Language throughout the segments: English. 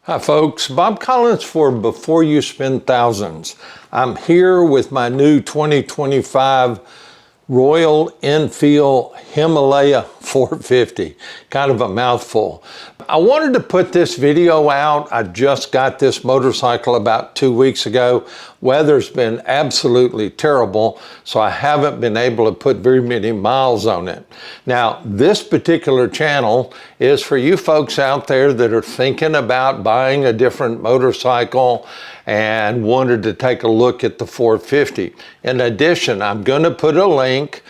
Hi folks, Bob Collins for Before You Spend Thousands. I'm here with my new 2025 Royal Enfield Himalayan 450. Kind of a mouthful. I wanted to put this video out. I just got this motorcycle about 2 weeks ago. Weather's been absolutely terrible, so I haven't been able to put very many miles on it. Now, this particular channel is for you folks out there that are thinking about buying a different motorcycle and wanted to take a look at the 450. In addition, I'm going to put a link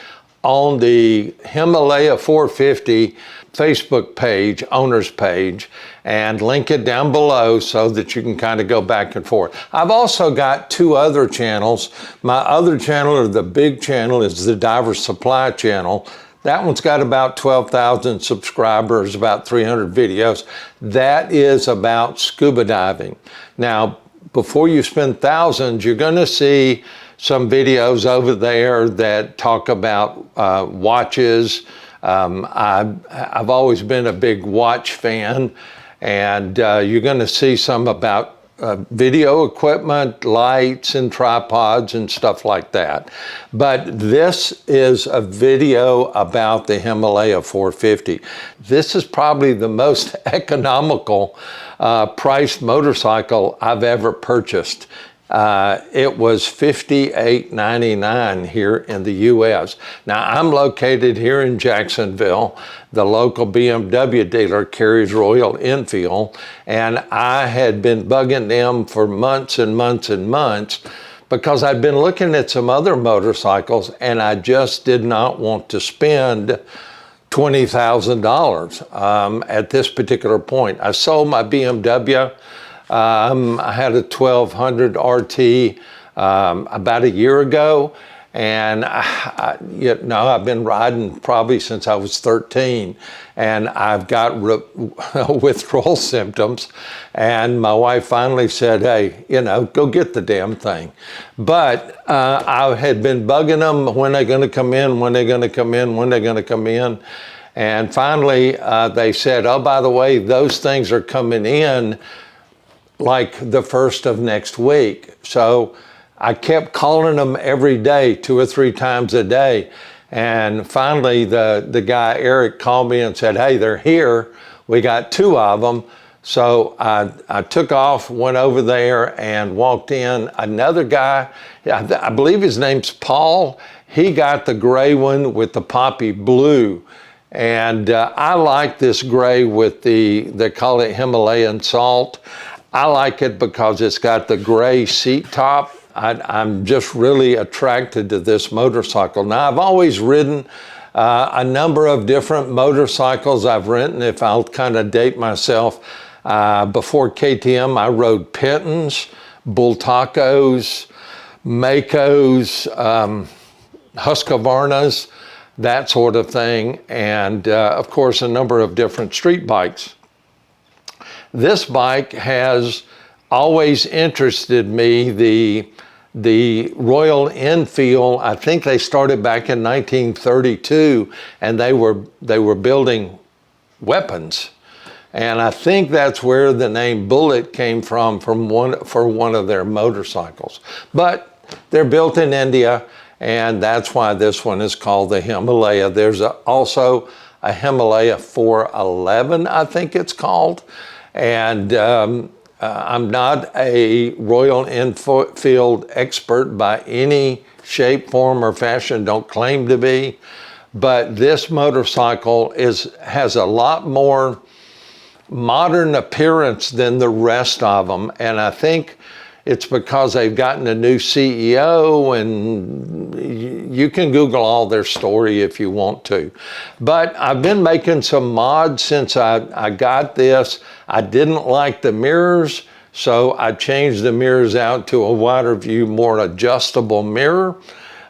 on the Himalaya 450 Facebook page, owner's page, and link it down below so that you can kind of go back and forth. I've also got two other channels. My other channel, or the big channel, is the Diver Supply channel. That one's got about 12,000 subscribers, about 300 videos. That is about scuba diving. Now, before you spend thousands, you're going to see some videos over there that talk about watches. I've always been a big watch fan, and you're going to see some about video equipment, lights and tripods and stuff like that. But this is a video about the Himalaya 450. This is probably the most economical priced motorcycle I've ever purchased. It was $58.99 here in the US. Now, I'm located here in Jacksonville. The local BMW dealer carries Royal Enfield, and I had been bugging them for months and months and months because I'd been looking at some other motorcycles and I just did not want to spend $20,000 at this particular point. I sold my BMW. I had a 1200 RT about a year ago, and I've been riding probably since I was 13, and I've got withdrawal symptoms, and my wife finally said, hey, go get the damn thing. But I had been bugging them, when they're going to come in, when they're going to come in, when they're going to come in. And finally, they said, oh, by the way, those things are coming in like the first of next week. So I kept calling them every day, 2 or 3 times a day. And finally, the guy, Eric, called me and said, hey, they're here. We got 2 of them. So I took off, went over there and walked in. Another guy, I believe his name's Paul. He got the gray one with the poppy blue. And I like this gray with they call it Himalayan salt. I like it because it's got the gray seat top. I'm just really attracted to this motorcycle. Now, I've always ridden a number of different motorcycles. I've ridden, if I'll kind of date myself, before KTM, I rode Pentons, Bultacos, Makos, Husqvarnas, that sort of thing, and of course, a number of different street bikes. This bike has always interested me, the Royal Enfield. I think they started back in 1932, and they were building weapons. And I think that's where the name Bullet came from one of their motorcycles. But they're built in India, and that's why this one is called the Himalaya. There's also a Himalaya 411, I think it's called. And I'm not a Royal Enfield expert by any shape, form, or fashion, don't claim to be. But this motorcycle has a lot more modern appearance than the rest of them. And I think it's because they've gotten a new CEO, and you can Google all their story if you want to. But I've been making some mods since I got this. I didn't like the mirrors, so I changed the mirrors out to a wider view, more adjustable mirror.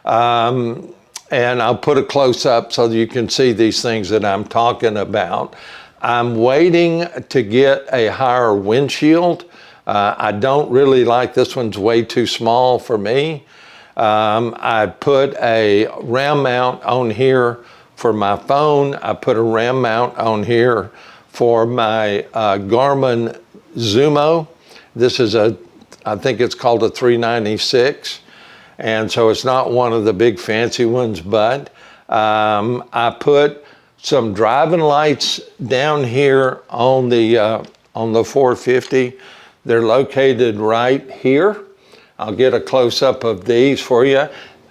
And I'll put a close up so that you can see these things that I'm talking about. I'm waiting to get a higher windshield. I don't really like this one's way too small for me. I put a RAM mount on here for my phone. I put a RAM mount on here for my Garmin Zumo. This is I think it's called a 396. And so it's not one of the big fancy ones, but I put some driving lights down here on the 450. They're located right here. I'll get a close-up of these for you.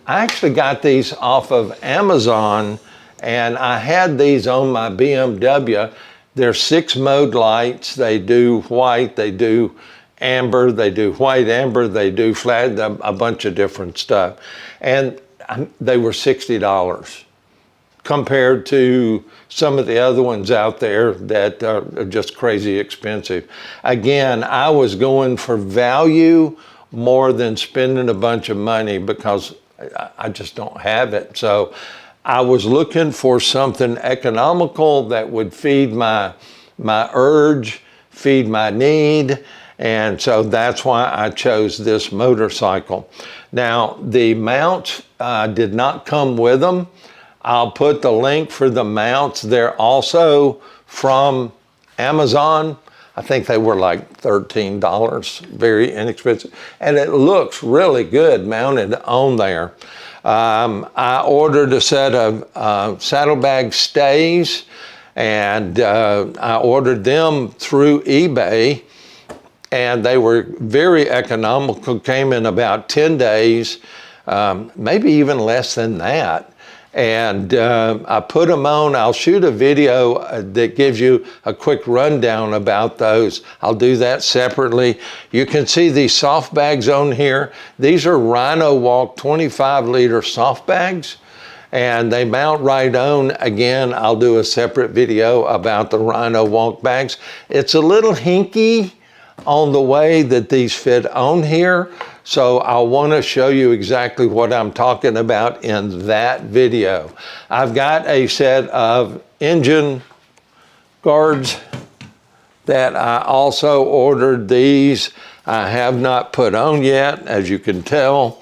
I actually got these off of Amazon, and I had these on my BMW. They're 6-mode lights. They do white, they do amber, they do white amber, they do flat, a bunch of different stuff. And they were $60 compared to some of the other ones out there that are just crazy expensive. Again, I was going for value more than spending a bunch of money because I just don't have it. So I was looking for something economical that would feed my urge, feed my need, and so that's why I chose this motorcycle. Now, the mounts did not come with them. I'll put the link for the mounts. They're also from Amazon. I think they were like $13, very inexpensive. And it looks really good mounted on there. I ordered a set of saddlebag stays, and I ordered them through eBay, and they were very economical, came in about 10 days, maybe even less than that. And I put them on. I'll shoot a video that gives you a quick rundown about those. I'll do that separately. You can see these soft bags on here. These are Rhinowalk 25-liter soft bags, and they mount right on. Again, I'll do a separate video about the Rhinowalk bags. It's a little hinky on the way that these fit on here. So I want to show you exactly what I'm talking about in that video. I've got a set of engine guards that I also ordered. These I have not put on yet, as you can tell.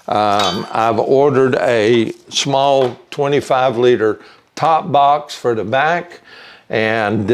I've ordered a small 25-liter top box for the back, and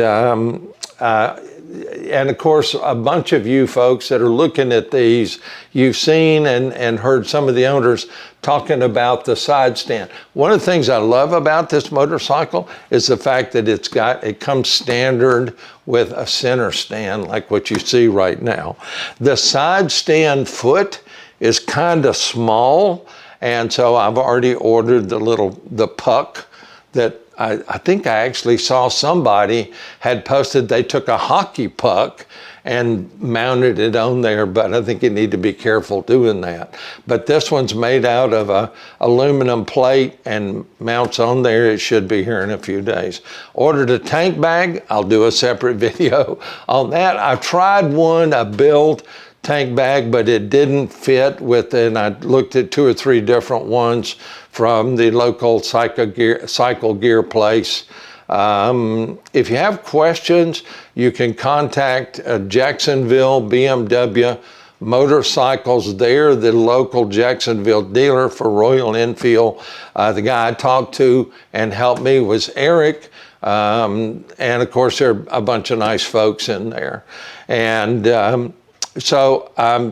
of course, a bunch of you folks that are looking at these, you've seen and heard some of the owners talking about the side stand. One of the things I love about this motorcycle is the fact that it comes standard with a center stand like what you see right now. The side stand foot is kind of small, and so I've already ordered the puck that I think I actually saw somebody had posted they took a hockey puck and mounted it on there, but I think you need to be careful doing that. But this one's made out of a aluminum plate and mounts on there. It should be here in a few days. Ordered a tank bag. I'll do a separate video on that. I tried a built tank bag, but it didn't fit with it. And I looked at 2 or 3 different ones from the local cycle gear place. If you have questions, you can contact Jacksonville BMW Motorcycles. They're the local Jacksonville dealer for Royal Enfield. The guy I talked to and helped me was Eric. And of course, there are a bunch of nice folks in there. And so,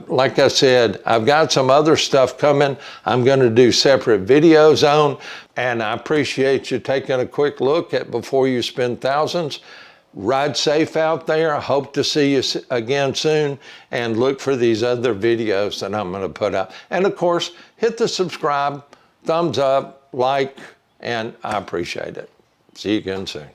like I said, I've got some other stuff coming I'm going to do separate videos on, and I appreciate you taking a quick look at before you spend thousands. Ride safe out there. I hope to see you again soon, and look for these other videos that I'm going to put out. And of course, hit the subscribe, thumbs up, like, and I appreciate it. See you again soon.